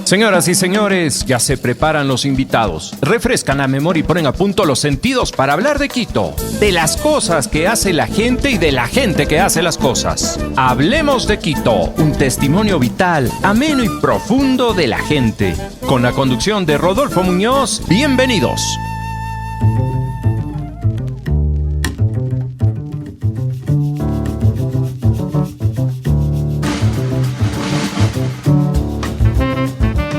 Señoras y señores, ya se preparan los invitados. Refrescan la memoria y ponen a punto los sentidos para hablar de Quito, de las cosas que hace la gente y de la gente que hace las cosas. Hablemos de Quito, un testimonio vital, ameno y profundo de la gente. Con la conducción de Rodolfo Muñoz, bienvenidos.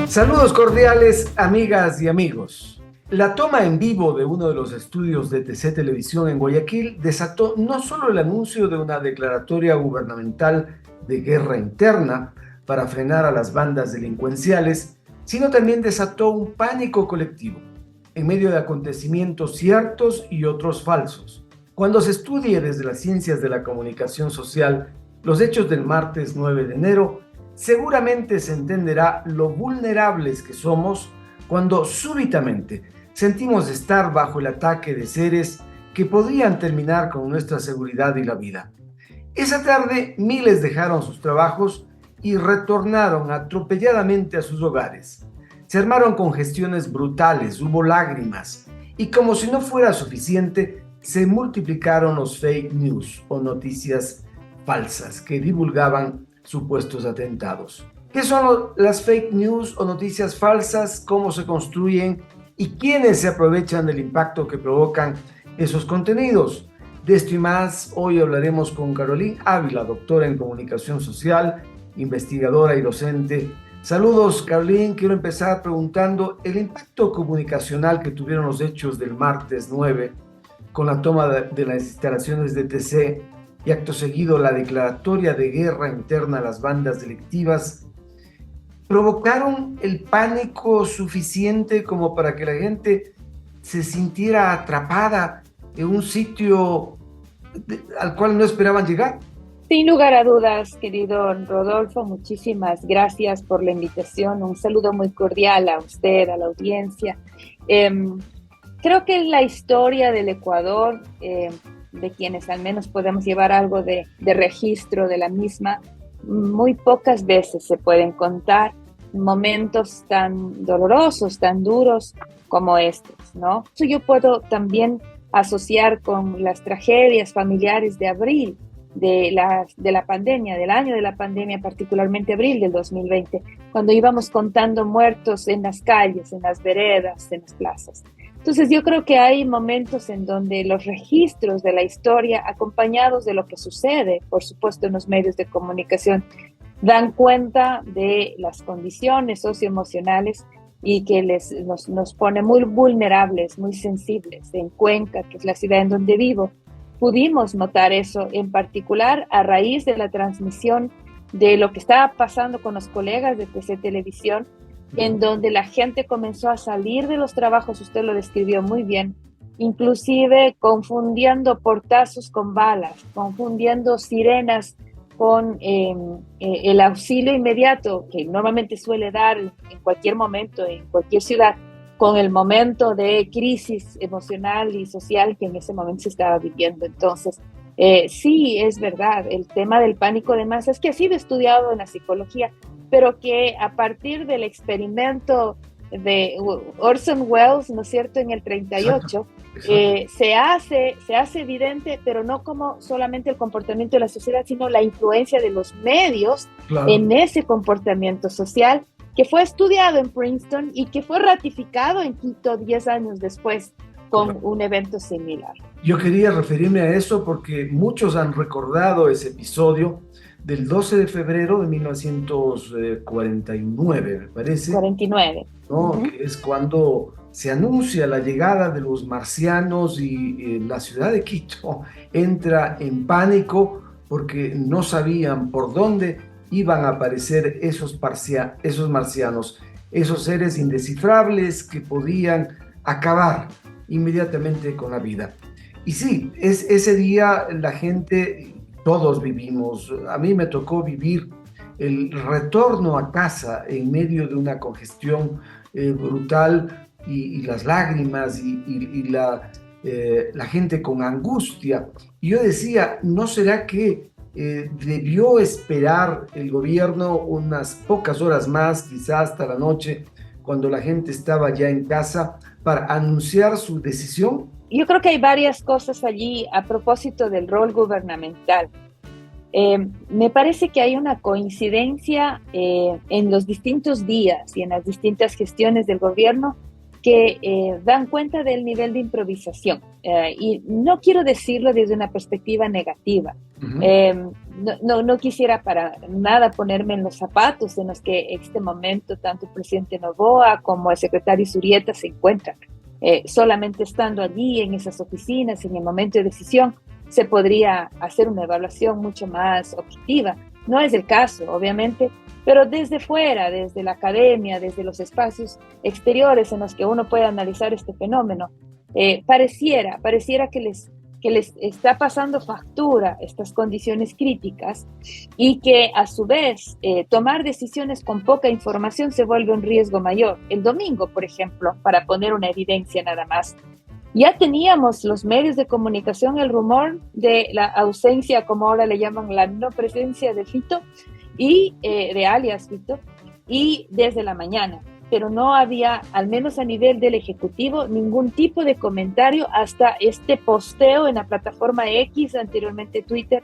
Saludos cordiales, amigas y amigos. La toma en vivo de uno de los estudios de TC Televisión en Guayaquil desató no solo el anuncio de una declaratoria gubernamental de guerra interna para frenar a las bandas delincuenciales, sino también desató un pánico colectivo en medio de acontecimientos ciertos y otros falsos. Cuando se estudie desde las ciencias de la comunicación social los hechos del martes 9 de enero, seguramente se entenderá lo vulnerables que somos cuando súbitamente sentimos estar bajo el ataque de seres que podrían terminar con nuestra seguridad y la vida. Esa tarde, miles dejaron sus trabajos y retornaron atropelladamente a sus hogares. Se armaron con gestiones brutales, hubo lágrimas, y como si no fuera suficiente, se multiplicaron los fake news o noticias falsas que divulgaban supuestos atentados. ¿Qué son las fake news o noticias falsas? ¿Cómo se construyen? ¿Y quiénes se aprovechan del impacto que provocan esos contenidos? De esto y más, hoy hablaremos con Carolín Ávila, doctora en comunicación social, investigadora y docente. Saludos, Carolín. Quiero empezar preguntando el impacto comunicacional que tuvieron los hechos del martes 9 con la toma de las instalaciones de TC y acto seguido la declaratoria de guerra interna a las bandas delictivas. ¿Provocaron el pánico suficiente como para que la gente se sintiera atrapada en un sitio al cual no esperaban llegar? Sin lugar a dudas, querido Rodolfo, muchísimas gracias por la invitación. Un saludo muy cordial a usted, a la audiencia. Creo que en la historia del Ecuador, de quienes al menos podemos llevar algo de registro de la misma, muy pocas veces se pueden contar momentos tan dolorosos, tan duros como estos, ¿no? Eso yo puedo también asociar con las tragedias familiares de abril de la pandemia, del año de la pandemia, particularmente abril del 2020, cuando íbamos contando muertos en las calles, en las veredas, en las plazas. Entonces yo creo que hay momentos en donde los registros de la historia, acompañados de lo que sucede, por supuesto en los medios de comunicación, dan cuenta de las condiciones socioemocionales y que nos pone muy vulnerables, muy sensibles. En Cuenca, que es la ciudad en donde vivo, pudimos notar eso en particular a raíz de la transmisión de lo que estaba pasando con los colegas de TC Televisión, en donde la gente comenzó a salir de los trabajos, usted lo describió muy bien, inclusive confundiendo portazos con balas, confundiendo sirenas con el auxilio inmediato que normalmente suele dar en cualquier momento, en cualquier ciudad, con el momento de crisis emocional y social que en ese momento se estaba viviendo. Entonces, sí, es verdad, el tema del pánico de masas que ha sido estudiado en la psicología, pero que a partir del experimento de Orson Welles, ¿no es cierto?, en el 38, se hace evidente, pero no como solamente el comportamiento de la sociedad, sino la influencia de los medios en ese comportamiento social, que fue estudiado en Princeton y que fue ratificado en Quito 10 años después con un evento similar. Yo quería referirme a eso porque muchos han recordado ese episodio del 12 de febrero de 1949, me parece. 49. ¿No? Uh-huh. Que es cuando se anuncia la llegada de los marcianos y la ciudad de Quito entra en pánico porque no sabían por dónde iban a aparecer esos marcianos, esos seres indescifrables que podían acabar inmediatamente con la vida. Y sí, ese día la gente, todos vivimos, a mí me tocó vivir el retorno a casa en medio de una congestión brutal y las lágrimas y la gente con angustia. Y yo decía, ¿no será que debió esperar el gobierno unas pocas horas más, quizás hasta la noche, cuando la gente estaba ya en casa, para anunciar su decisión? Yo creo que hay varias cosas allí a propósito del rol gubernamental. Me parece que hay una coincidencia en los distintos días y en las distintas gestiones del gobierno que dan cuenta del nivel de improvisación. Y no quiero decirlo desde una perspectiva negativa. No quisiera para nada ponerme en los zapatos en los que en este momento tanto el presidente Noboa como el secretario Zurieta se encuentran. Solamente estando allí en esas oficinas, en el momento de decisión, se podría hacer una evaluación mucho más objetiva. No es el caso, obviamente, pero desde fuera, desde la academia, desde los espacios exteriores en los que uno puede analizar este fenómeno, pareciera que les está pasando factura estas condiciones críticas y que a su vez tomar decisiones con poca información se vuelve un riesgo mayor. El domingo, por ejemplo, para poner una evidencia nada más, ya teníamos los medios de comunicación el rumor de la ausencia, como ahora le llaman, la no presencia de Fito y de alias Fito, y desde la mañana, pero no había, al menos a nivel del Ejecutivo, ningún tipo de comentario hasta este posteo en la plataforma X, anteriormente Twitter,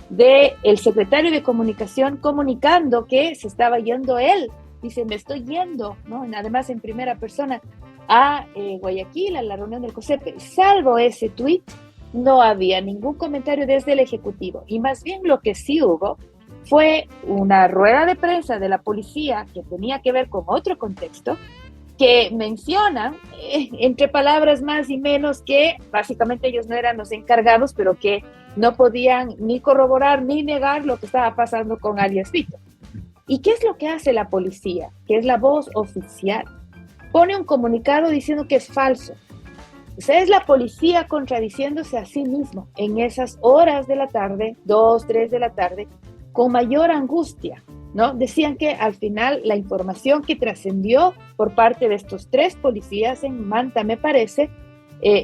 del secretario de Comunicación comunicando que se estaba yendo él. Dice, me estoy yendo, ¿no? Además en primera persona, a Guayaquil, a la reunión del COSEPE. Salvo ese tuit, no había ningún comentario desde el Ejecutivo. Y más bien lo que sí hubo fue una rueda de prensa de la policía que tenía que ver con otro contexto, que mencionan, entre palabras más y menos, que básicamente ellos no eran los encargados, pero que no podían ni corroborar ni negar lo que estaba pasando con alias Fito. ¿Y qué es lo que hace la policía? Que es la voz oficial. Pone un comunicado diciendo que es falso. O sea, es la policía contradiciéndose a sí mismo en esas horas de la tarde, 2, 3 de la tarde, con mayor angustia, ¿no? Decían que al final la información que trascendió por parte de estos 3 policías en Manta, me parece,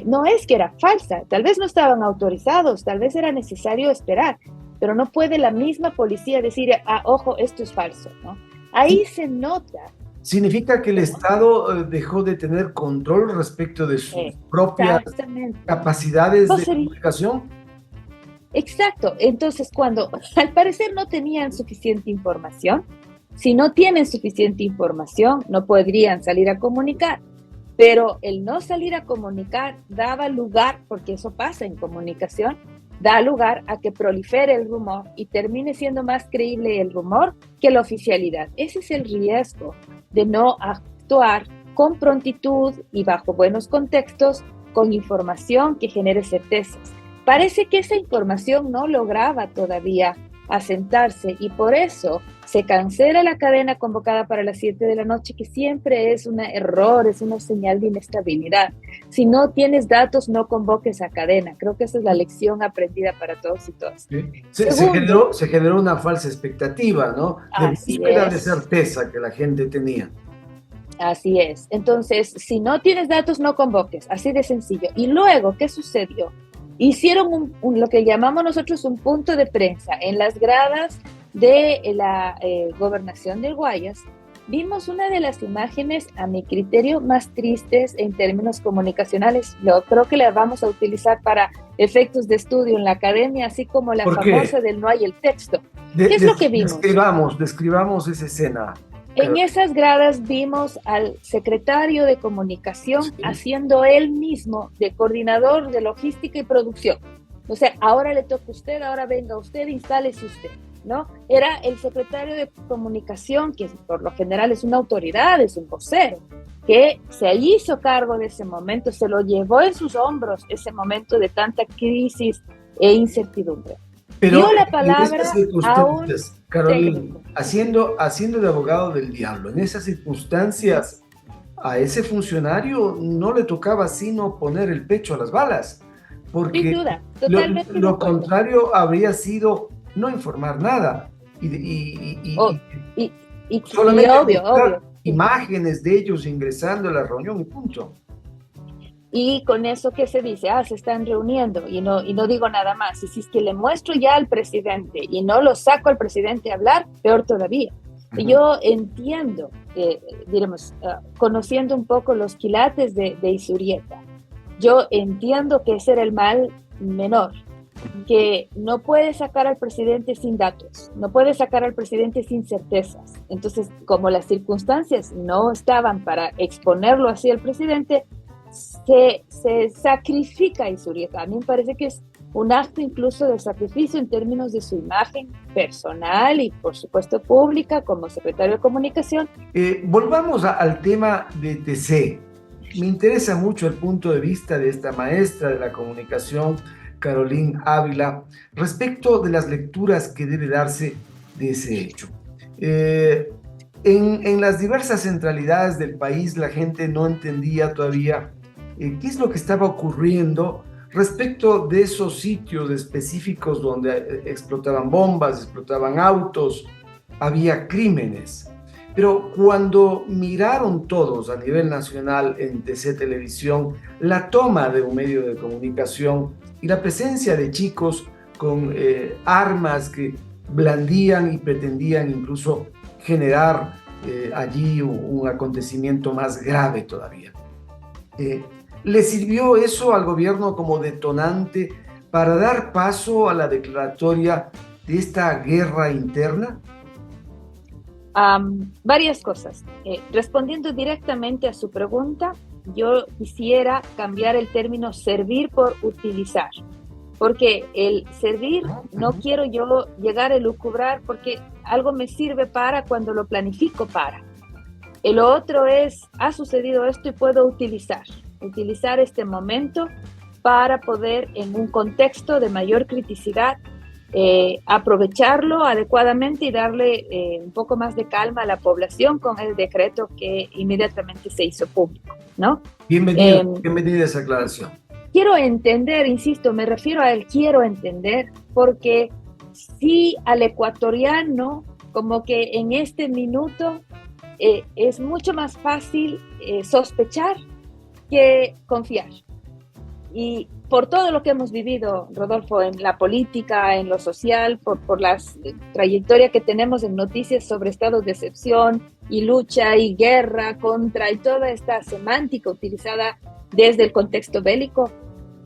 no es que era falsa, tal vez no estaban autorizados, tal vez era necesario esperar, pero no puede la misma policía decir, ojo, esto es falso, ¿no? Ahí se nota. ¿Significa que el Estado dejó de tener control respecto de sus propias capacidades de comunicación? Exacto. Entonces, cuando al parecer no tenían suficiente información, si no tienen suficiente información, no podrían salir a comunicar. Pero el no salir a comunicar daba lugar, porque eso pasa en comunicación, da lugar a que prolifere el rumor y termine siendo más creíble el rumor que la oficialidad. Ese es el riesgo de no actuar con prontitud y bajo buenos contextos, con información que genere certezas. Parece que esa información no lograba todavía asentarse y por eso se cancela la cadena convocada para las 7 de la noche, que siempre es un error, es una señal de inestabilidad. Si no tienes datos, no convoques a cadena. Creo que esa es la lección aprendida para todos y todas. Sí. Se generó una falsa expectativa, ¿no? De búsqueda de certeza que la gente tenía. Así es. Entonces, si no tienes datos, no convoques. Así de sencillo. Y luego, ¿qué sucedió? Hicieron lo que llamamos nosotros un punto de prensa en las gradas de la gobernación del Guayas. Vimos una de las imágenes, a mi criterio, más tristes en términos comunicacionales. Yo creo que la vamos a utilizar para efectos de estudio en la academia, así como la famosa del no hay el texto. ¿Qué es lo que vimos? Describamos esa escena. En esas gradas vimos al secretario de Comunicación haciendo él mismo de coordinador de logística y producción. O sea, ahora le toca a usted, ahora venga usted, instálese usted, ¿no? Era el secretario de Comunicación, que por lo general es una autoridad, es un vocero, que se hizo cargo de ese momento, se lo llevó en sus hombros ese momento de tanta crisis e incertidumbre. Pero dio la palabra a un Carolina, haciendo de abogado del diablo, en esas circunstancias a ese funcionario no le tocaba sino poner el pecho a las balas, porque sin duda, totalmente lo contrario habría sido no informar nada y solamente obvio. Imágenes de ellos ingresando a la reunión y punto. Y con eso, ¿qué se dice? Se están reuniendo y no digo nada más. Y si es que le muestro ya al presidente y no lo saco al presidente a hablar, peor todavía. Y yo entiendo, diremos, conociendo un poco los quilates de Izurieta, yo entiendo que ese era el mal menor, que no puede sacar al presidente sin datos, no puede sacar al presidente sin certezas. Entonces, como las circunstancias no estaban para exponerlo así al presidente, se sacrifica a Izurieta. A mí me parece que es un acto incluso de sacrificio en términos de su imagen personal y, por supuesto, pública como secretario de Comunicación. Volvamos al tema de TC. Me interesa mucho el punto de vista de esta maestra de la comunicación, Carolina Ávila, respecto de las lecturas que debe darse de ese hecho. En las diversas centralidades del país, la gente no entendía todavía qué es lo que estaba ocurriendo respecto de esos sitios específicos donde explotaban bombas, explotaban autos, había crímenes. Pero cuando miraron todos a nivel nacional en TC Televisión la toma de un medio de comunicación y la presencia de chicos con armas que blandían y pretendían incluso generar allí un acontecimiento más grave todavía. ¿Le sirvió eso al gobierno como detonante para dar paso a la declaratoria de esta guerra interna? Varias cosas. Respondiendo directamente a su pregunta, yo quisiera cambiar el término servir por utilizar, porque el servir no quiero yo llegar a elucubrar porque algo me sirve para cuando lo planifico para. El otro es, ha sucedido esto y puedo utilizar este momento para poder, en un contexto de mayor criticidad, aprovecharlo adecuadamente y darle un poco más de calma a la población con el decreto que inmediatamente se hizo público, ¿no? Bienvenida esa aclaración. Quiero entender, insisto, me refiero a el quiero entender, porque sí al ecuatoriano, como que en este minuto es mucho más fácil sospechar que confiar. Y por todo lo que hemos vivido, Rodolfo, en la política, en lo social, por la trayectoria que tenemos en noticias sobre estados de excepción y lucha y guerra contra y toda esta semántica utilizada desde el contexto bélico,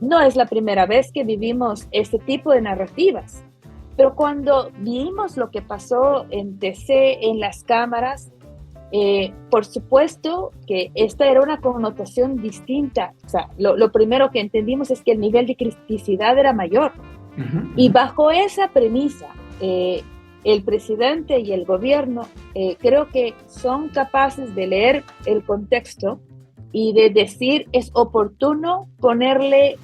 no es la primera vez que vivimos este tipo de narrativas. Pero cuando vimos lo que pasó en TC, en las cámaras, por supuesto que esta era una connotación distinta. O sea, lo primero que entendimos es que el nivel de criticidad era mayor. Y bajo esa premisa, el presidente y el gobierno creo que son capaces de leer el contexto y de decir es oportuno ponerle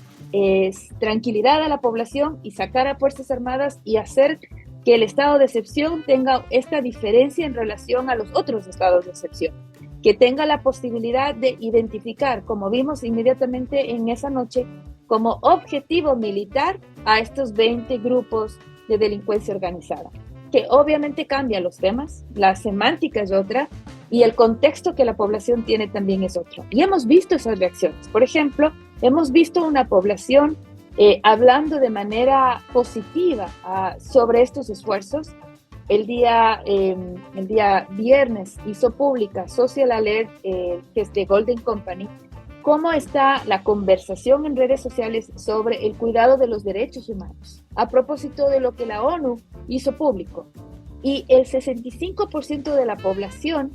tranquilidad a la población y sacar a Fuerzas Armadas y hacer que el estado de excepción tenga esta diferencia en relación a los otros estados de excepción, que tenga la posibilidad de identificar, como vimos inmediatamente en esa noche, como objetivo militar a estos 20 grupos de delincuencia organizada, que obviamente cambia los temas, la semántica es otra y el contexto que la población tiene también es otro. Y hemos visto esas reacciones. Por ejemplo, hemos visto una población hablando de manera positiva sobre estos esfuerzos. El día viernes hizo pública Social Alert, que es de Golden Company, cómo está la conversación en redes sociales sobre el cuidado de los derechos humanos, a propósito de lo que la ONU hizo público. Y el 65% de la población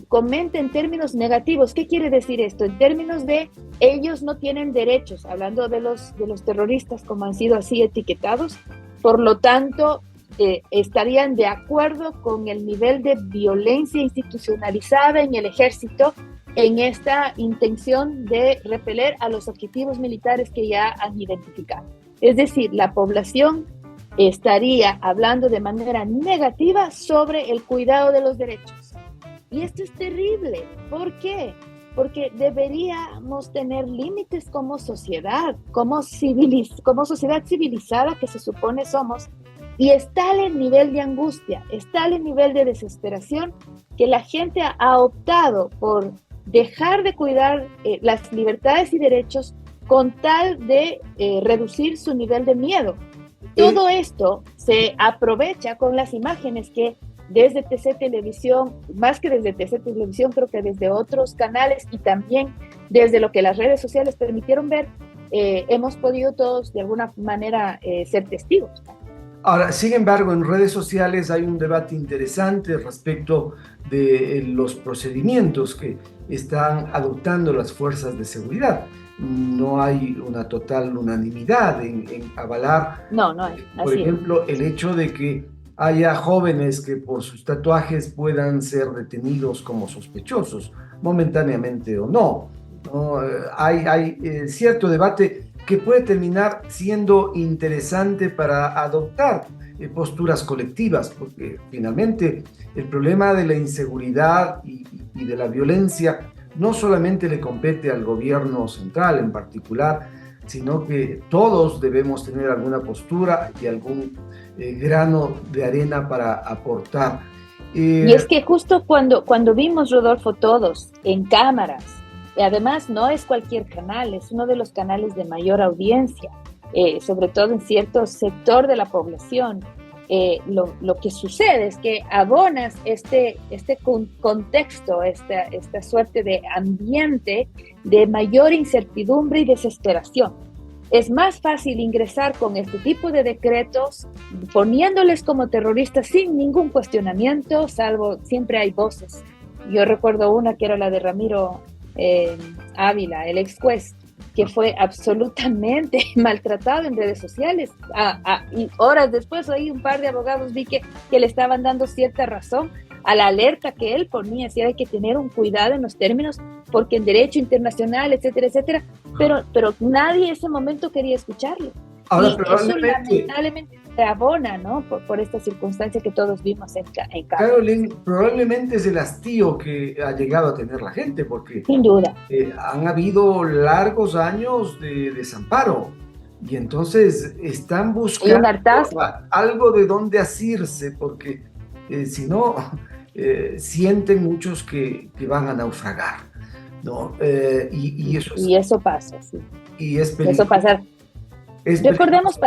comenta en términos negativos. ¿Qué quiere decir esto? En términos de ellos no tienen derechos, hablando de los terroristas como han sido así etiquetados, por lo tanto estarían de acuerdo con el nivel de violencia institucionalizada en el ejército en esta intención de repeler a los objetivos militares que ya han identificado. Es decir, la población estaría hablando de manera negativa sobre el cuidado de los derechos. Y esto es terrible. ¿Por qué? Porque deberíamos tener límites como sociedad, como sociedad civilizada que se supone somos. Y está el nivel de angustia, está el nivel de desesperación que la gente ha optado por dejar de cuidar las libertades y derechos con tal de reducir su nivel de miedo. Todo esto se aprovecha con las imágenes que desde TC Televisión, más que desde TC Televisión, creo que desde otros canales y también desde lo que las redes sociales permitieron ver, hemos podido todos de alguna manera ser testigos. Ahora, sin embargo, en redes sociales hay un debate interesante respecto de los procedimientos que están adoptando las fuerzas de seguridad. No hay una total unanimidad en avalar, no hay. Por ejemplo, el hecho de que haya jóvenes que por sus tatuajes puedan ser detenidos como sospechosos, momentáneamente o no. Hay cierto debate que puede terminar siendo interesante para adoptar posturas colectivas, porque finalmente el problema de la inseguridad y de la violencia no solamente le compete al gobierno central en particular, sino que todos debemos tener alguna postura y algún grano de arena para aportar. Y es que justo cuando vimos, Rodolfo, todos en cámaras, y además no es cualquier canal, es uno de los canales de mayor audiencia, sobre todo en cierto sector de la población. Lo que sucede es que abonas este contexto, esta suerte de ambiente de mayor incertidumbre y desesperación. Es más fácil ingresar con este tipo de decretos, poniéndoles como terroristas sin ningún cuestionamiento, salvo siempre hay voces. Yo recuerdo una que era la de Ramiro Ávila, el ex juez, que fue absolutamente maltratado en redes sociales. Y horas después oí un par de abogados, vi que le estaban dando cierta razón a la alerta que él ponía, si hay que tener un cuidado en los términos, porque en derecho internacional, etcétera, etcétera, pero nadie en ese momento quería escucharlo. Ahora, y eso lamentablemente se abona, ¿no? Por esta circunstancia que todos vimos en casa. Caroline, probablemente es el hastío que ha llegado a tener la gente, porque sin duda han habido largos años de desamparo, y entonces están buscando algo de donde asirse, porque si no, sienten muchos que van a naufragar, ¿no? Y eso pasa, sí. Y es peligroso. Eso pasa. Recordemos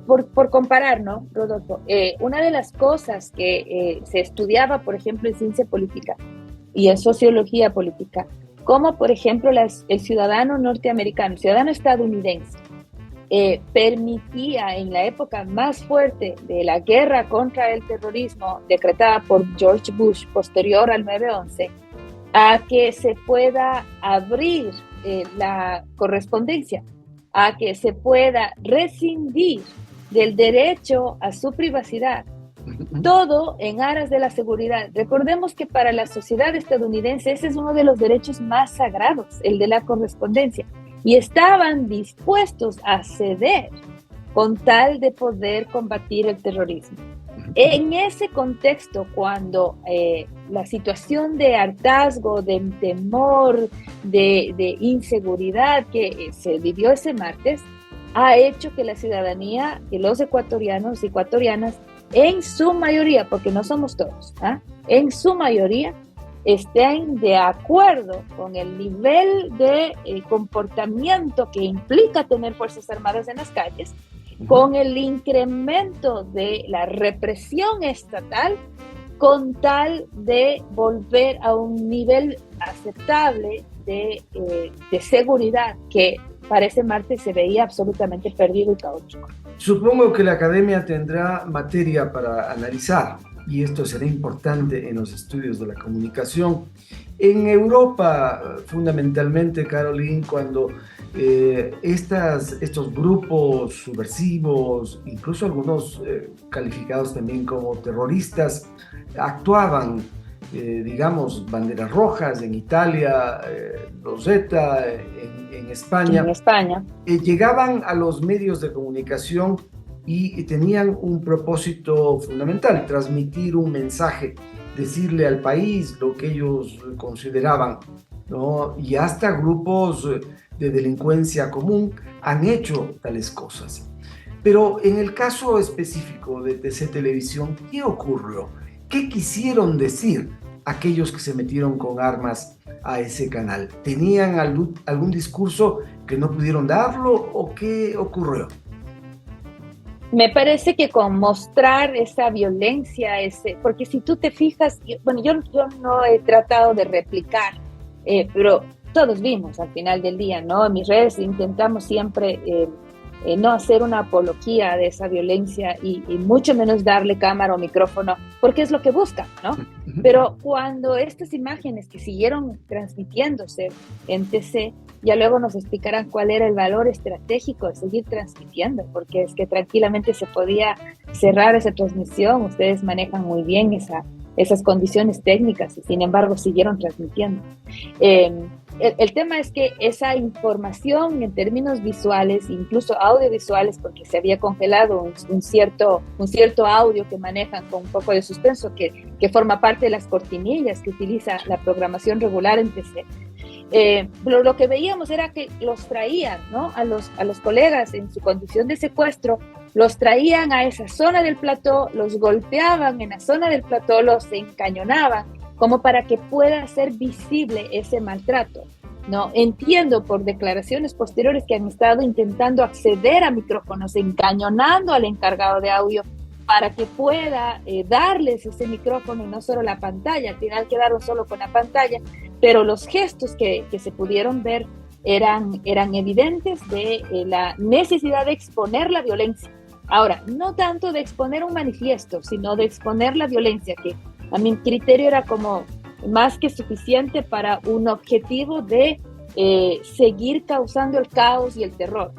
por comparar, ¿no, Rodolfo? Una de las cosas que se estudiaba, por ejemplo, en ciencia política y en sociología política, como por ejemplo el ciudadano norteamericano, el ciudadano estadounidense, permitía en la época más fuerte de la guerra contra el terrorismo decretada por George Bush posterior al 9/11, a que se pueda abrir la correspondencia, a que se pueda rescindir del derecho a su privacidad, todo en aras de la seguridad. Recordemos que para la sociedad estadounidense ese es uno de los derechos más sagrados, el de la correspondencia, y estaban dispuestos a ceder con tal de poder combatir el terrorismo. En ese contexto, cuando la situación de hartazgo, de temor, de inseguridad que se vivió ese martes, ha hecho que la ciudadanía, que los ecuatorianos y ecuatorianas, en su mayoría, porque no somos todos, en su mayoría, estén de acuerdo con el nivel de comportamiento que implica tener Fuerzas Armadas en las calles, con el incremento de la represión estatal, con tal de volver a un nivel aceptable de seguridad que para ese martes se veía absolutamente perdido y caótico. Supongo que la academia tendrá materia para analizar, y esto será importante en los estudios de la comunicación. En Europa, fundamentalmente, Caroline, cuando estos grupos subversivos, incluso algunos calificados también como terroristas, actuaban, digamos, banderas rojas en Italia, Rosetta en España. En España. Llegaban a los medios de comunicación y tenían un propósito fundamental: transmitir un mensaje, decirle al país lo que ellos consideraban, ¿no? Y hasta grupos de delincuencia común han hecho tales cosas. Pero en el caso específico de TC Televisión, ¿qué ocurrió? ¿Qué quisieron decir aquellos que se metieron con armas a ese canal? ¿Tenían algún discurso que no pudieron darlo o qué ocurrió? Me parece que con mostrar esa violencia, porque si tú te fijas, yo no he tratado de replicar, pero todos vimos al final del día, ¿no? En mis redes intentamos siempre no hacer una apología de esa violencia y mucho menos darle cámara o micrófono, porque es lo que buscan, ¿no? Pero cuando estas imágenes que siguieron transmitiéndose en TC, ya luego nos explicarán cuál era el valor estratégico de seguir transmitiendo, porque es que tranquilamente se podía cerrar esa transmisión. Ustedes manejan muy bien esas condiciones técnicas y sin embargo siguieron transmitiendo. El tema es que esa información en términos visuales, incluso audiovisuales, porque se había congelado un cierto audio que manejan con un poco de suspenso, que forma parte de las cortinillas que utiliza la programación regular en TC. Lo que veíamos era que los traían, ¿no? a los colegas en su condición de secuestro, los traían a esa zona del plató, los golpeaban en la zona del plató, los encañonaban, como para que pueda ser visible ese maltrato, ¿no? Entiendo por declaraciones posteriores que han estado intentando acceder a micrófonos, encañonando al encargado de audio para que pueda darles ese micrófono y no solo la pantalla. Al final quedaron solo con la pantalla, pero los gestos que se pudieron ver eran evidentes de la necesidad de exponer la violencia. Ahora, no tanto de exponer un manifiesto, sino de exponer la violencia, que a mi criterio era como más que suficiente para un objetivo de seguir causando el caos y el terror.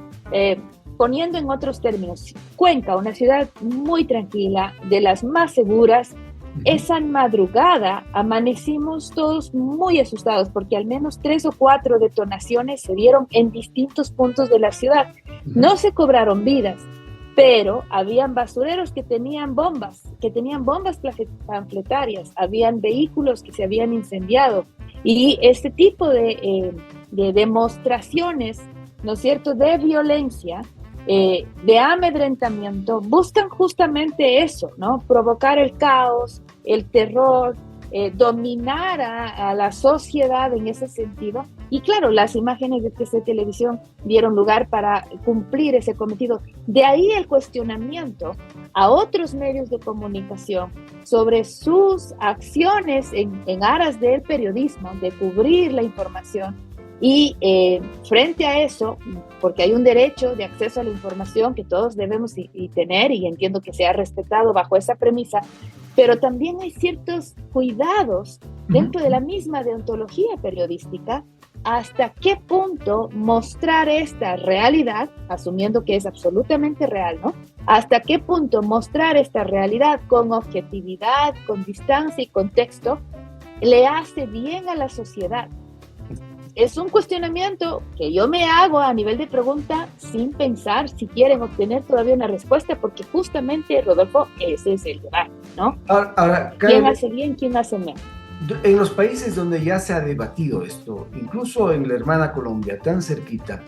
Poniendo en otros términos, Cuenca, una ciudad muy tranquila, de las más seguras, esa madrugada amanecimos todos muy asustados porque al menos 3 o 4 detonaciones se dieron en distintos puntos de la ciudad. No se cobraron vidas, pero habían basureros que tenían bombas panfletarias, habían vehículos que se habían incendiado y este tipo de demostraciones, ¿no es cierto?, de violencia, de amedrentamiento, buscan justamente eso, ¿no? Provocar el caos, el terror, dominar a la sociedad en ese sentido. Y claro, las imágenes de TC Televisión dieron lugar para cumplir ese cometido. De ahí el cuestionamiento a otros medios de comunicación sobre sus acciones en aras del periodismo, de cubrir la información. Y frente a eso, porque hay un derecho de acceso a la información que todos debemos y tener, y entiendo que se ha respetado bajo esa premisa, pero también hay ciertos cuidados dentro de la misma deontología periodística, hasta qué punto mostrar esta realidad, asumiendo que es absolutamente real, ¿no? Hasta qué punto mostrar esta realidad con objetividad, con distancia y contexto, le hace bien a la sociedad. Es un cuestionamiento que yo me hago a nivel de pregunta sin pensar si quieren obtener todavía una respuesta, porque justamente, Rodolfo, ese es el debate, ¿no? Ahora, ¿quién hace bien, quién hace mal? En los países donde ya se ha debatido esto, incluso en la hermana Colombia, tan cerquita,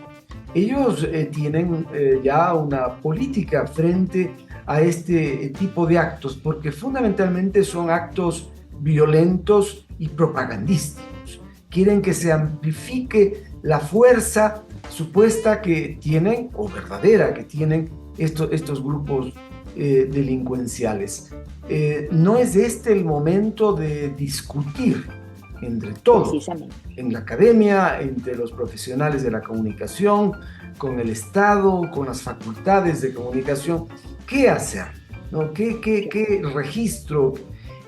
ellos tienen ya una política frente a este tipo de actos, porque fundamentalmente son actos violentos y propagandísticos. Quieren que se amplifique la fuerza supuesta que tienen, o verdadera que tienen, estos grupos delincuenciales. No es este el momento de discutir entre todos, en la academia, entre los profesionales de la comunicación, con el Estado, con las facultades de comunicación, qué hacer, ¿no? ¿Qué registro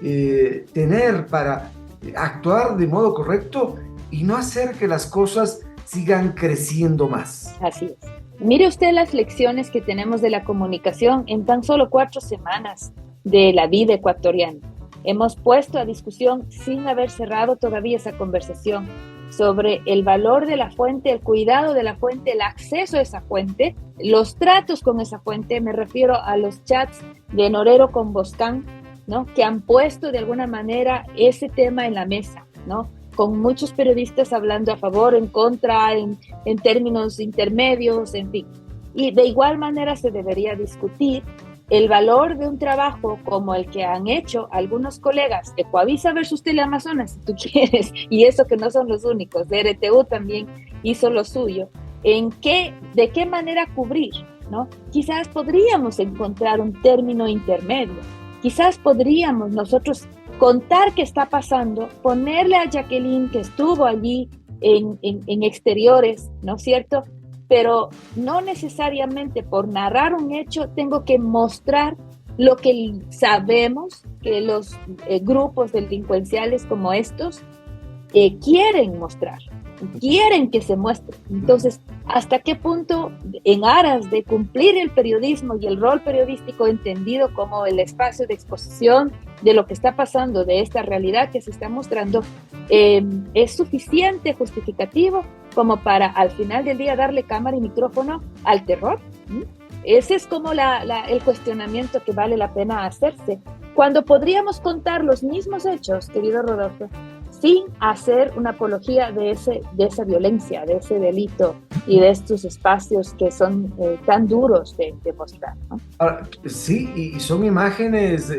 tener para actuar de modo correcto y no hacer que las cosas sigan creciendo más? Así es. Mire usted las lecciones que tenemos de la comunicación en tan solo 4 semanas de la vida ecuatoriana. Hemos puesto a discusión, sin haber cerrado todavía esa conversación, sobre el valor de la fuente, el cuidado de la fuente, el acceso a esa fuente, los tratos con esa fuente. Me refiero a los chats de Norero con Boscán, ¿no?, que han puesto de alguna manera ese tema en la mesa, ¿no?, con muchos periodistas hablando a favor, en contra, en términos intermedios, en fin. Y de igual manera se debería discutir el valor de un trabajo como el que han hecho algunos colegas, Ecoavisa versus Teleamazonas, si tú quieres, y eso que no son los únicos, DRTU también hizo lo suyo, de qué manera cubrir, ¿no? Quizás podríamos encontrar un término intermedio, quizás podríamos nosotros contar qué está pasando, ponerle a Jacqueline que estuvo allí en exteriores, ¿no es cierto? Pero no necesariamente por narrar un hecho tengo que mostrar lo que sabemos que los grupos delincuenciales como estos quieren mostrar, quieren que se muestre. Entonces, ¿hasta qué punto, en aras de cumplir el periodismo y el rol periodístico entendido como el espacio de exposición de lo que está pasando, de esta realidad que se está mostrando, es suficiente justificativo como para al final del día darle cámara y micrófono al terror? Ese es como el cuestionamiento que vale la pena hacerse, cuando podríamos contar los mismos hechos, querido Rodolfo, sin hacer una apología de esa violencia, de ese delito y de estos espacios que son tan duros de mostrar, ¿no? Ahora, sí, y son imágenes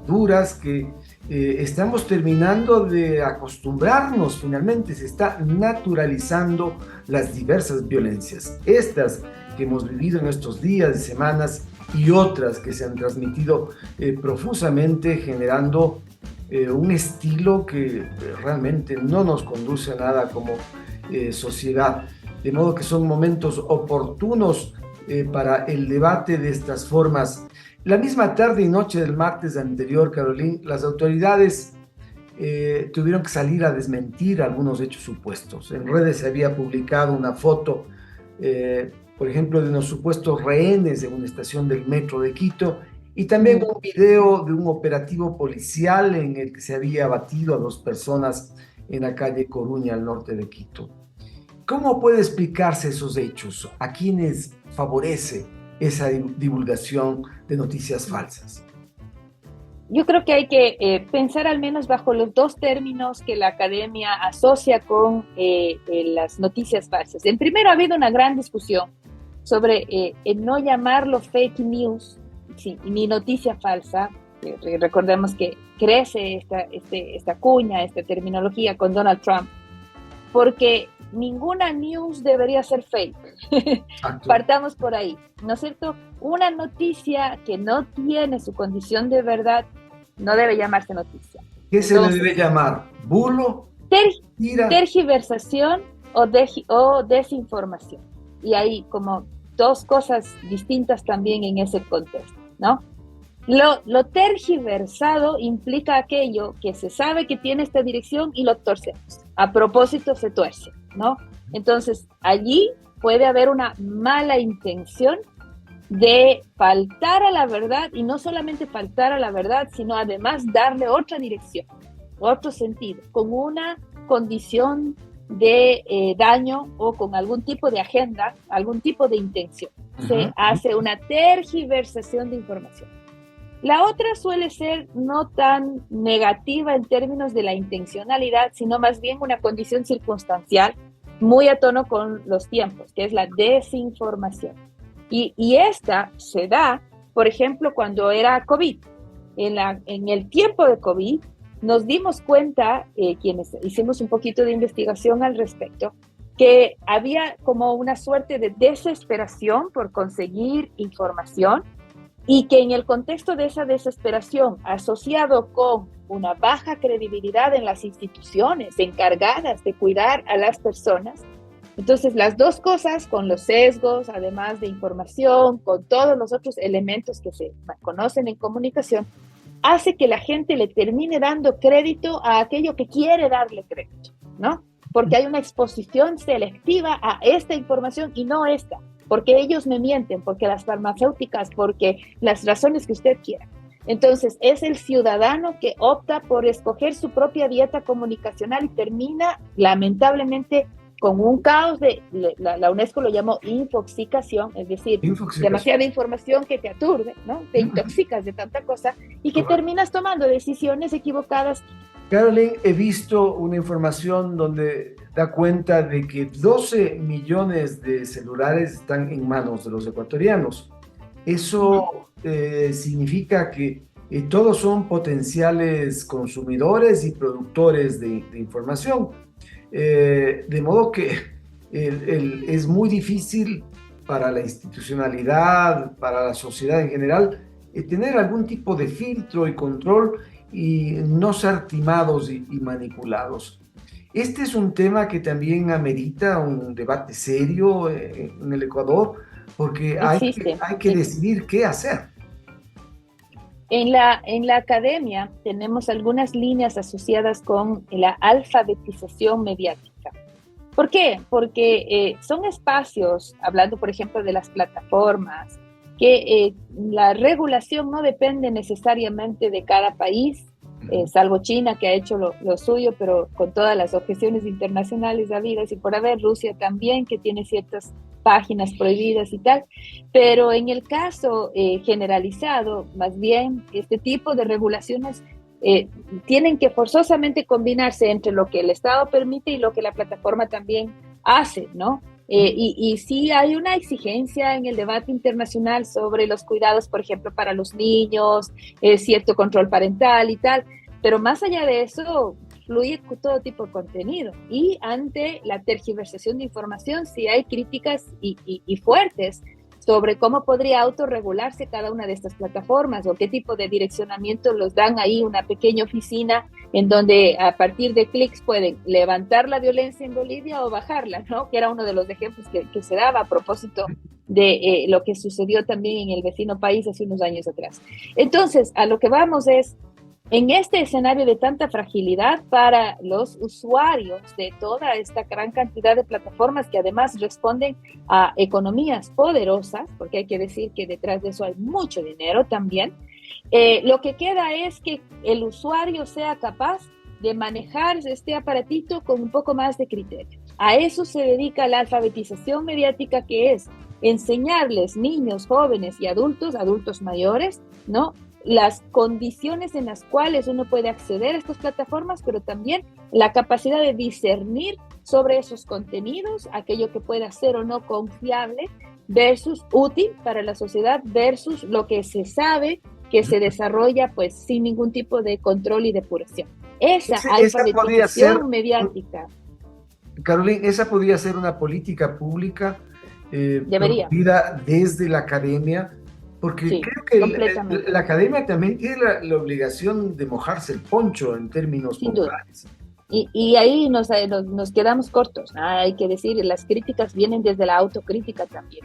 duras que estamos terminando de acostumbrarnos. Finalmente se está naturalizando las diversas violencias, estas que hemos vivido en estos días y semanas, y otras que se han transmitido profusamente, generando un estilo que realmente no nos conduce a nada como sociedad. De modo que son momentos oportunos para el debate de estas formas. La misma tarde y noche del martes anterior, Caroline, las autoridades tuvieron que salir a desmentir algunos hechos supuestos. En redes se había publicado una foto, por ejemplo, de unos supuestos rehenes en una estación del metro de Quito, y también un video de un operativo policial en el que se había abatido a 2 personas en la calle Coruña, al norte de Quito. ¿Cómo puede explicarse esos hechos? ¿A quiénes favorece esa divulgación de noticias falsas? Yo creo que hay que pensar al menos bajo los 2 términos que la academia asocia con las noticias falsas. En primero, ha habido una gran discusión sobre el no llamarlo fake news, sí, ni noticia falsa. Recordemos que crece esta cuña, esta terminología con Donald Trump, porque ninguna news debería ser fake. Partamos por ahí, ¿no es cierto? Una noticia que no tiene su condición de verdad no debe llamarse noticia. ¿Qué se le debe llamar? ¿Bulo? Tergiversación o desinformación. Y hay como 2 cosas distintas también en ese contexto, ¿no? Lo tergiversado implica aquello que se sabe que tiene esta dirección y lo torcemos. A propósito se tuerce, ¿no? Entonces, allí puede haber una mala intención de faltar a la verdad, y no solamente faltar a la verdad, sino además darle otra dirección, otro sentido, con una condición de daño o con algún tipo de agenda, algún tipo de intención. Se hace una tergiversación de información. La otra suele ser no tan negativa en términos de la intencionalidad, sino más bien una condición circunstancial muy a tono con los tiempos, que es la desinformación. Y esta se da, por ejemplo, cuando era COVID. En el tiempo de COVID nos dimos cuenta, quienes hicimos un poquito de investigación al respecto, que había como una suerte de desesperación por conseguir información, y que en el contexto de esa desesperación, asociado con una baja credibilidad en las instituciones encargadas de cuidar a las personas, entonces las 2 cosas, con los sesgos, además de información, con todos los otros elementos que se conocen en comunicación, hace que la gente le termine dando crédito a aquello que quiere darle crédito, ¿no? Porque hay una exposición selectiva a esta información y no esta, porque ellos me mienten, porque las farmacéuticas, porque las razones que usted quiera. Entonces, es el ciudadano que opta por escoger su propia dieta comunicacional y termina, lamentablemente, con un caos la UNESCO lo llamó infoxicación, es decir, demasiada información que te aturde, ¿no? Te intoxicas de tanta cosa y que terminas tomando decisiones equivocadas. Caroline, he visto una información donde da cuenta de que 12 millones de celulares están en manos de los ecuatorianos. Eso significa que todos son potenciales consumidores y productores de información. De modo que es muy difícil para la institucionalidad, para la sociedad en general, tener algún tipo de filtro y control y no ser timados y manipulados. Este es un tema que también amerita un debate serio en el Ecuador, porque hay que decidir qué hacer. En la academia tenemos algunas líneas asociadas con la alfabetización mediática. ¿Por qué? Porque son espacios, hablando por ejemplo de las plataformas, que la regulación no depende necesariamente de cada país, salvo China, que ha hecho lo suyo, pero con todas las objeciones internacionales habidas y por haber, Rusia también, que tiene ciertas páginas prohibidas y tal, pero en el caso generalizado, más bien, este tipo de regulaciones tienen que forzosamente combinarse entre lo que el Estado permite y lo que la plataforma también hace, ¿no? Y sí hay una exigencia en el debate internacional sobre los cuidados, por ejemplo, para los niños, cierto control parental y tal, pero más allá de eso, fluye todo tipo de contenido. Y ante la tergiversación de información, sí hay críticas y fuertes sobre cómo podría autorregularse cada una de estas plataformas o qué tipo de direccionamiento los dan ahí, una pequeña oficina en donde a partir de clics pueden levantar la violencia en Bolivia o bajarla, ¿no? Que era uno de los ejemplos que se daba a propósito de lo que sucedió también en el vecino país hace unos años atrás. Entonces, a lo que vamos es, en este escenario de tanta fragilidad para los usuarios de toda esta gran cantidad de plataformas que además responden a economías poderosas, porque hay que decir que detrás de eso hay mucho dinero también, lo que queda es que el usuario sea capaz de manejar este aparatito con un poco más de criterio. A eso se dedica la alfabetización mediática, que es enseñarles niños, jóvenes y adultos mayores, ¿no?, las condiciones en las cuales uno puede acceder a estas plataformas, pero también la capacidad de discernir sobre esos contenidos, aquello que pueda ser o no confiable versus útil para la sociedad versus lo que se sabe que se desarrolla pues sin ningún tipo de control y depuración. Esa alfabetización mediática. Carolina, esa podría ser una política pública debería desde la academia, porque sí, creo que la academia también tiene la obligación de mojarse el poncho en términos populares. Y ahí nos quedamos cortos, hay que decir, las críticas vienen desde la autocrítica también.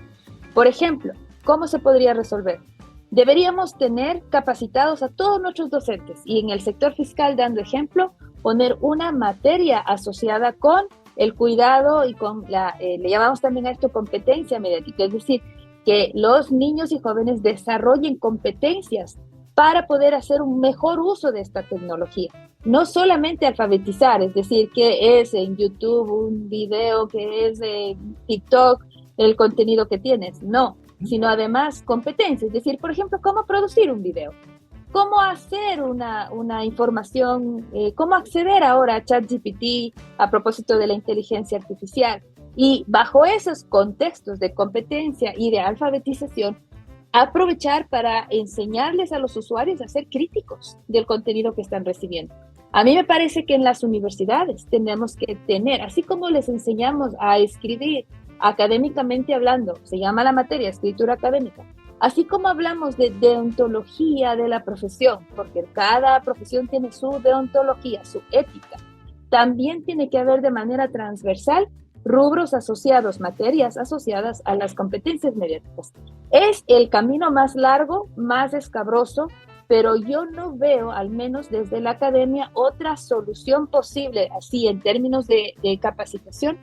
Por ejemplo, ¿cómo se podría resolver? Deberíamos tener capacitados a todos nuestros docentes y en el sector fiscal, dando ejemplo, poner una materia asociada con el cuidado y con le llamamos también a esto competencia mediática, es decir, que los niños y jóvenes desarrollen competencias para poder hacer un mejor uso de esta tecnología. No solamente alfabetizar, es decir, qué es en YouTube un video, qué es en TikTok el contenido que tienes, no, sino además competencias, es decir, por ejemplo, cómo producir un video, cómo hacer una información, cómo acceder ahora a ChatGPT a propósito de la inteligencia artificial. Y bajo esos contextos de competencia y de alfabetización, aprovechar para enseñarles a los usuarios a ser críticos del contenido que están recibiendo. A mí me parece que en las universidades tenemos que tener, así como les enseñamos a escribir académicamente hablando, se llama la materia escritura académica, así como hablamos de deontología de la profesión, porque cada profesión tiene su deontología, su ética, también tiene que haber de manera transversal rubros asociados, materias asociadas a las competencias mediáticas. Es el camino más largo, más escabroso, pero yo no veo, al menos desde la academia, otra solución posible, así en términos de capacitación,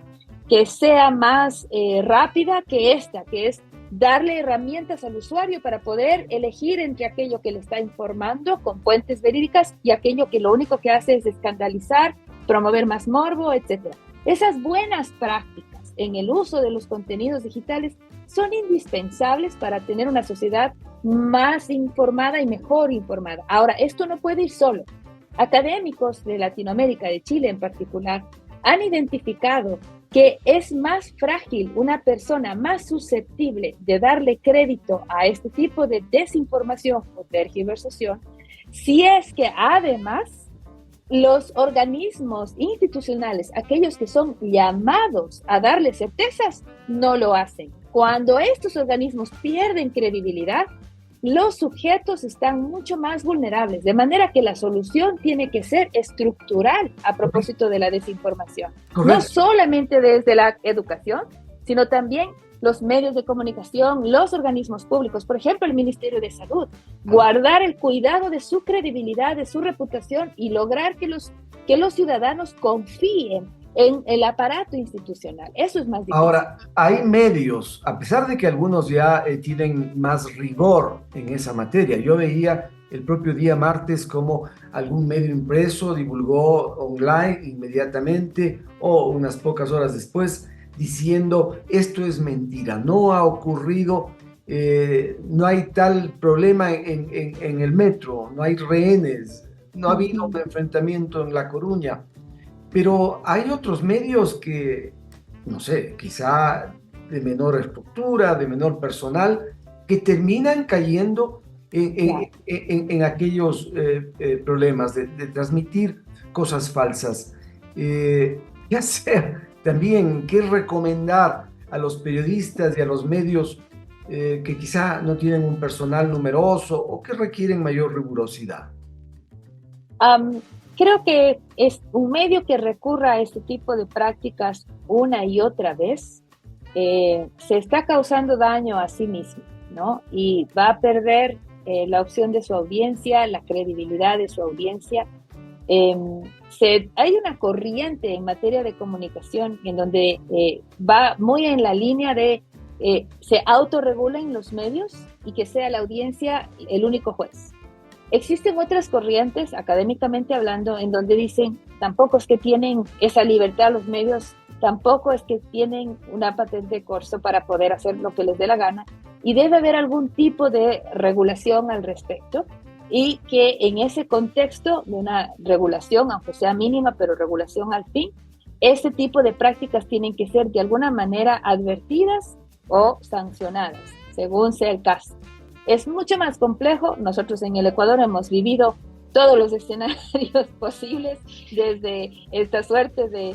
que sea más rápida que esta, que es darle herramientas al usuario para poder elegir entre aquello que le está informando con fuentes verídicas y aquello que lo único que hace es escandalizar, promover más morbo, etc. Esas buenas prácticas en el uso de los contenidos digitales son indispensables para tener una sociedad más informada y mejor informada. Ahora, esto no puede ir solo. Académicos de Latinoamérica, de Chile en particular, han identificado que es más frágil, una persona más susceptible de darle crédito a este tipo de desinformación o tergiversación, si es que además los organismos institucionales, aquellos que son llamados a darle certezas, no lo hacen. Cuando estos organismos pierden credibilidad, los sujetos están mucho más vulnerables, de manera que la solución tiene que ser estructural a propósito de la desinformación. Correcto. No solamente desde la educación, sino también los medios de comunicación, los organismos públicos, por ejemplo, el Ministerio de Salud, guardar el cuidado de su credibilidad, de su reputación y lograr que los ciudadanos confíen en el aparato institucional. Eso es más difícil. Ahora, hay medios, a pesar de que algunos ya tienen más rigor en esa materia. Yo veía el propio día martes como algún medio impreso divulgó online inmediatamente o unas pocas horas después diciendo esto es mentira, no ha ocurrido, no hay tal problema en el metro, no hay rehenes, no ha habido un enfrentamiento en La Coruña. Pero hay otros medios que, no sé, quizá de menor estructura, de menor personal, que terminan cayendo en aquellos problemas de transmitir cosas falsas. Ya sea también qué recomendar a los periodistas y a los medios que quizá no tienen un personal numeroso o que requieren mayor rigurosidad. Creo que es un medio que recurra a este tipo de prácticas una y otra vez, se está causando daño a sí mismo, ¿no? Y va a perder la opción de su audiencia, la credibilidad de su audiencia. Hay una corriente en materia de comunicación en donde va muy en la línea de se autorregulen los medios y que sea la audiencia el único juez. Existen otras corrientes, académicamente hablando, en donde dicen tampoco es que tienen esa libertad los medios, tampoco es que tienen una patente corso para poder hacer lo que les dé la gana, y debe haber algún tipo de regulación al respecto, y que en ese contexto de una regulación, aunque sea mínima, pero regulación al fin, este tipo de prácticas tienen que ser de alguna manera advertidas o sancionadas, según sea el caso. Es mucho más complejo. Nosotros en el Ecuador hemos vivido todos los escenarios posibles, desde esta suerte de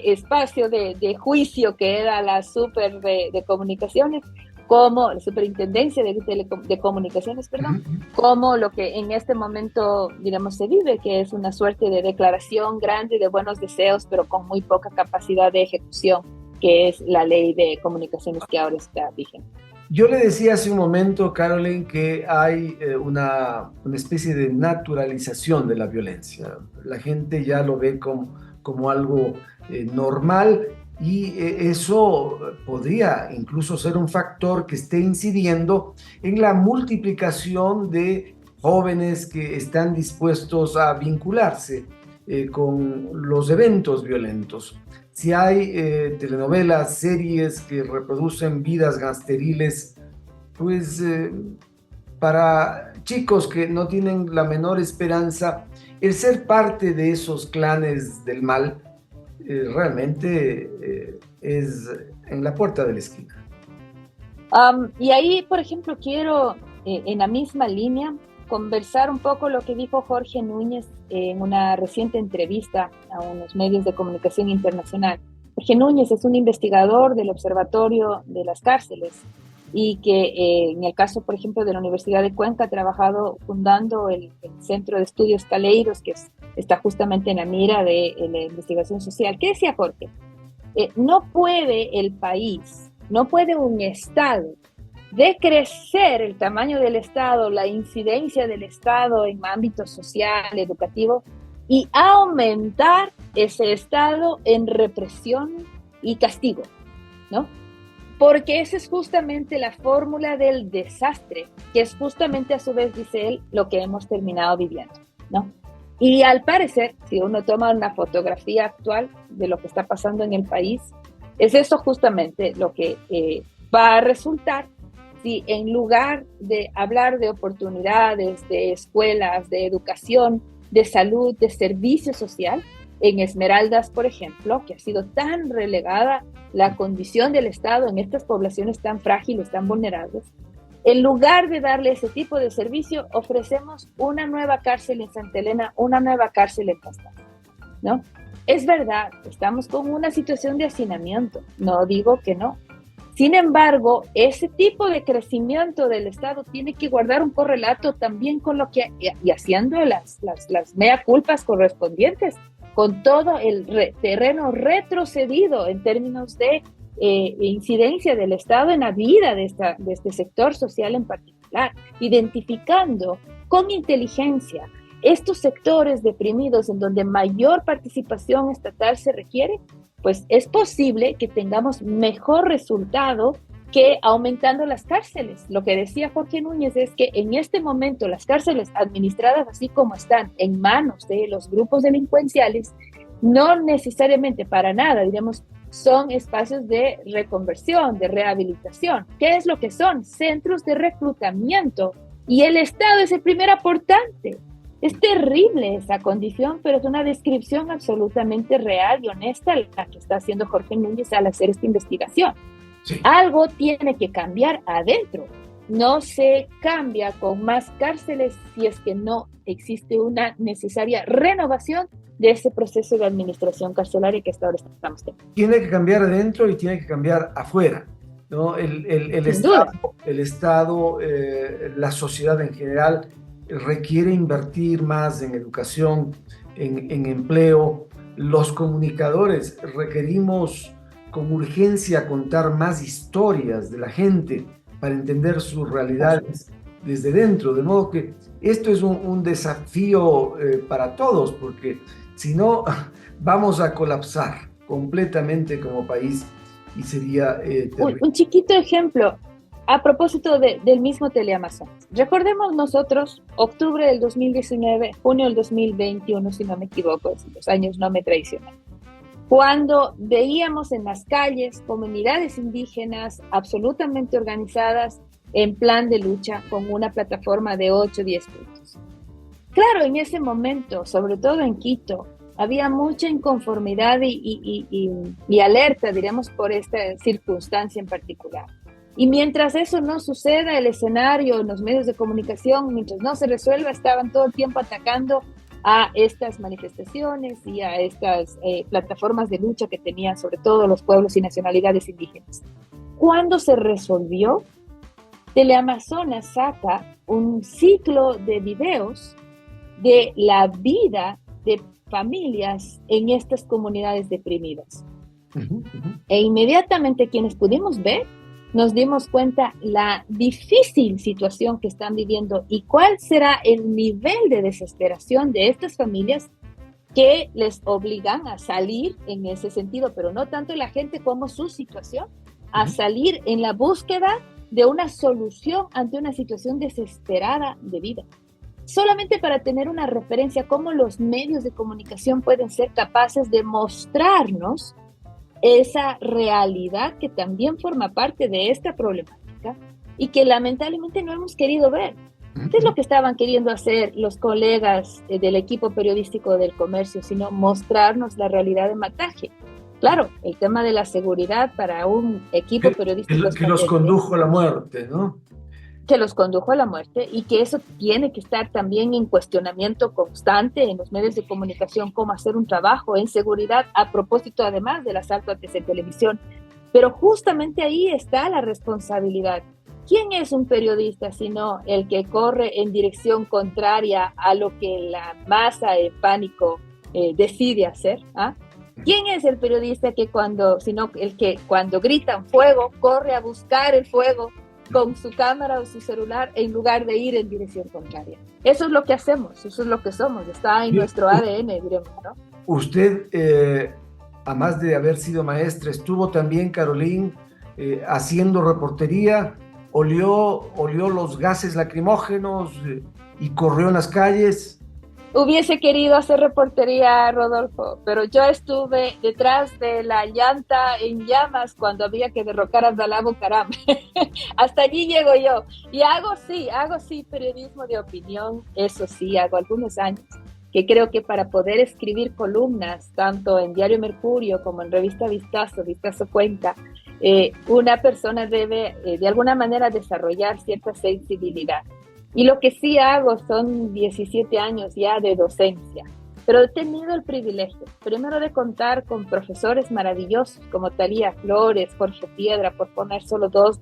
espacio de juicio que era la super de comunicaciones, como la superintendencia de comunicaciones, perdón, como lo que en este momento, digamos, se vive, que es una suerte de declaración grande de buenos deseos, pero con muy poca capacidad de ejecución, que es la ley de comunicaciones que ahora está vigente. Yo le decía hace un momento, Caroline, que hay una especie de naturalización de la violencia. La gente ya lo ve como algo normal y eso podría incluso ser un factor que esté incidiendo en la multiplicación de jóvenes que están dispuestos a vincularse con los eventos violentos. Si hay telenovelas, series que reproducen vidas gangsteriles, pues para chicos que no tienen la menor esperanza, el ser parte de esos clanes del mal realmente es en la puerta de la esquina. Y ahí, por ejemplo, quiero en la misma línea conversar un poco lo que dijo Jorge Núñez en una reciente entrevista a unos medios de comunicación internacional. Jorge Núñez es un investigador del Observatorio de las Cárceles y que en el caso, por ejemplo, de la Universidad de Cuenca ha trabajado fundando el Centro de Estudios Caleiros, que está justamente en la mira de la investigación social. ¿Qué decía Jorge? No puede el país, no puede un Estado decrecer el tamaño del Estado, la incidencia del Estado en ámbito social, educativo, y aumentar ese Estado en represión y castigo, ¿no? Porque esa es justamente la fórmula del desastre, que es justamente, a su vez, dice él, lo que hemos terminado viviendo, ¿no? Y al parecer, si uno toma una fotografía actual de lo que está pasando en el país, es eso justamente lo que va a resultar si en lugar de hablar de oportunidades, de escuelas, de educación, de salud, de servicio social, En Esmeraldas, por ejemplo, que ha sido tan relegada la condición del Estado en estas poblaciones tan frágiles, tan vulnerables, en lugar de darle ese tipo de servicio, ofrecemos una nueva cárcel en Santa Elena, una nueva cárcel en Pastaza, ¿no? Es verdad, estamos con una situación de hacinamiento, no digo que no. Sin embargo, ese tipo de crecimiento del Estado tiene que guardar un correlato también con lo que, y haciendo las mea culpas correspondientes, con todo el terreno retrocedido en términos de incidencia del Estado en la vida de este sector social en particular, identificando con inteligencia estos sectores deprimidos en donde mayor participación estatal se requiere, pues es posible que tengamos mejor resultado que aumentando las cárceles. Lo que decía Jorge Núñez es que en este momento las cárceles administradas así como están en manos de los grupos delincuenciales, no necesariamente para nada, diremos, son espacios de reconversión, de rehabilitación. ¿Qué es lo que son? Centros de reclutamiento. Y el Estado es el primer aportante. Es terrible esa condición, pero es una descripción absolutamente real y honesta la que está haciendo Jorge Núñez al hacer esta investigación. Sí. Algo tiene que cambiar adentro. No se cambia con más cárceles si es que no existe una necesaria renovación de ese proceso de administración carcelaria que hasta ahora estamos teniendo. Tiene que cambiar adentro y tiene que cambiar afuera, ¿no? El Estado, la sociedad en general requiere invertir más en educación, en empleo. Los comunicadores requerimos con urgencia contar más historias de la gente para entender sus realidades desde dentro, de modo que esto es un desafío para todos, porque si no vamos a colapsar completamente como país y sería terrible. Un chiquito ejemplo a propósito del mismo Teleamazonas. Recordemos nosotros octubre del 2019, junio del 2021, si no me equivoco, si los años no me traicionan, cuando veíamos en las calles comunidades indígenas absolutamente organizadas en plan de lucha con una plataforma de 8 o 10 puntos. Claro, en ese momento, sobre todo en Quito, había mucha inconformidad y alerta, diríamos, por esta circunstancia en particular. Y mientras eso no suceda, el escenario, los medios de comunicación, mientras no se resuelva, estaban todo el tiempo atacando a estas manifestaciones y a estas plataformas de lucha que tenían sobre todo los pueblos y nacionalidades indígenas. Cuando se resolvió, Teleamazonas saca un ciclo de videos de la vida de familias en estas comunidades deprimidas. E inmediatamente quienes pudimos ver, nos dimos cuenta la difícil situación que están viviendo y cuál será el nivel de desesperación de estas familias que les obligan a salir en ese sentido, pero no tanto la gente como su situación, a salir en la búsqueda de una solución ante una situación desesperada de vida. Solamente para tener una referencia cómo los medios de comunicación pueden ser capaces de mostrarnos esa realidad que también forma parte de esta problemática y que lamentablemente no hemos querido ver. ¿Qué es lo que estaban queriendo hacer los colegas del equipo periodístico del Comercio, sino mostrarnos la realidad de Mataje? Claro, el tema de la seguridad para un equipo periodístico que los condujo a la muerte, ¿no? Que los condujo a la muerte y que eso tiene que estar también en cuestionamiento constante en los medios de comunicación, cómo hacer un trabajo en seguridad a propósito además del asalto a TC Televisión. Pero justamente ahí está la responsabilidad. ¿Quién es un periodista sino el que corre en dirección contraria a lo que la masa en pánico decide hacer? ¿Ah? ¿Quién es el periodista sino el que cuando gritan fuego, corre a buscar el fuego con su cámara o su celular en lugar de ir en dirección contraria? Eso es lo que hacemos, eso es lo que somos, está en nuestro ADN, diremos, ¿no? Usted, además de haber sido maestra, estuvo también, Caroline, haciendo reportería, olió los gases lacrimógenos y corrió en las calles. Hubiese querido hacer reportería, Rodolfo, pero yo estuve detrás de la llanta en llamas cuando había que derrocar a Abdalá Bucaram. Hasta allí llego yo. Y hago sí periodismo de opinión, eso sí, hago algunos años que creo que para poder escribir columnas, tanto en Diario Mercurio como en Revista Vistazo, Vistazo Cuenca, una persona debe de alguna manera desarrollar cierta sensibilidad. Y lo que sí hago son 17 años ya de docencia, pero he tenido el privilegio, primero de contar con profesores maravillosos como Talía Flores, Jorge Piedra, por poner solo dos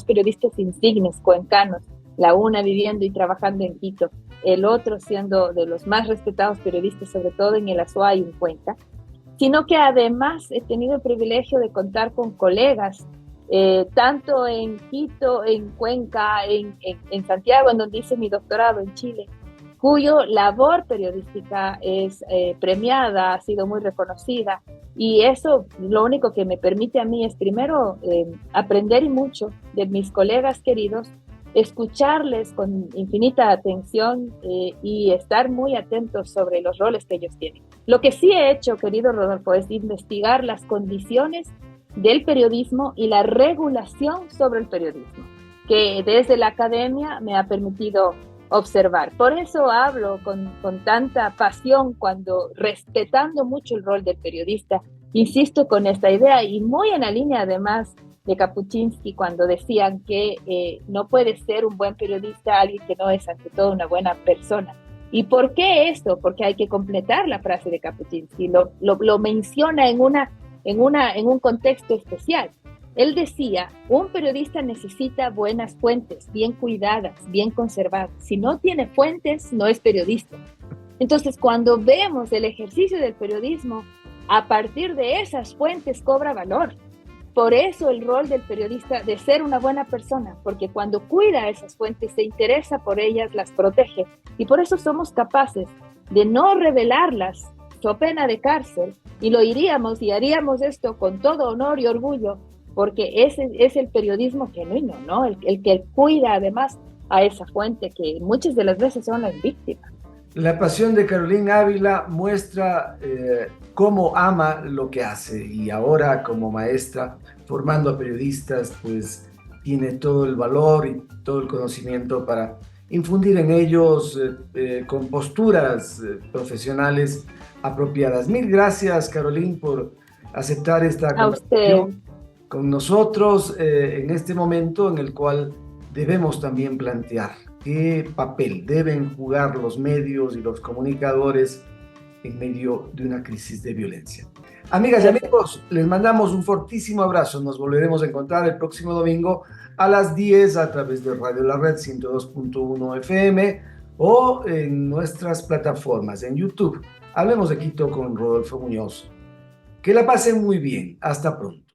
periodistas insignes cuencanos, la una viviendo y trabajando en Quito, el otro siendo de los más respetados periodistas, sobre todo en el Azuay, en Cuenca, sino que además he tenido el privilegio de contar con colegas, tanto en Quito, en Cuenca, en Santiago, en donde hice mi doctorado en Chile, cuyo labor periodística es premiada, ha sido muy reconocida, y eso lo único que me permite a mí es primero aprender y mucho de mis colegas queridos, escucharles con infinita atención y estar muy atentos sobre los roles que ellos tienen. Lo que sí he hecho, querido Rodolfo, es investigar las condiciones del periodismo y la regulación sobre el periodismo, que desde la academia me ha permitido observar. Por eso hablo con tanta pasión cuando, respetando mucho el rol del periodista, insisto con esta idea y muy en la línea además de Kapuscinski cuando decían que no puede ser un buen periodista alguien que no es ante todo una buena persona. ¿Y por qué esto? Porque hay que completar la frase de Kapuscinski, lo menciona en un contexto especial. Él decía, un periodista necesita buenas fuentes, bien cuidadas, bien conservadas. Si no tiene fuentes, no es periodista. Entonces, cuando vemos el ejercicio del periodismo, a partir de esas fuentes cobra valor. Por eso el rol del periodista de ser una buena persona, porque cuando cuida esas fuentes, se interesa por ellas, las protege. Y por eso somos capaces de no revelarlas, so pena de cárcel, y lo iríamos y haríamos esto con todo honor y orgullo, porque ese es el periodismo genuino, ¿no? El que cuida además a esa fuente que muchas de las veces son las víctimas. La pasión de Carolina Ávila muestra cómo ama lo que hace, y ahora como maestra formando a periodistas, pues tiene todo el valor y todo el conocimiento para infundir en ellos con posturas profesionales apropiadas. Mil gracias, Carolina, por aceptar esta conversación con nosotros en este momento en el cual debemos también plantear qué papel deben jugar los medios y los comunicadores en medio de una crisis de violencia. Amigas y amigos, les mandamos un fortísimo abrazo. Nos volveremos a encontrar el próximo domingo a las 10 a través de Radio La Red 102.1 FM o en nuestras plataformas en YouTube. Hablemos de Quito con Rodolfo Muñoz. Que la pasen muy bien. Hasta pronto.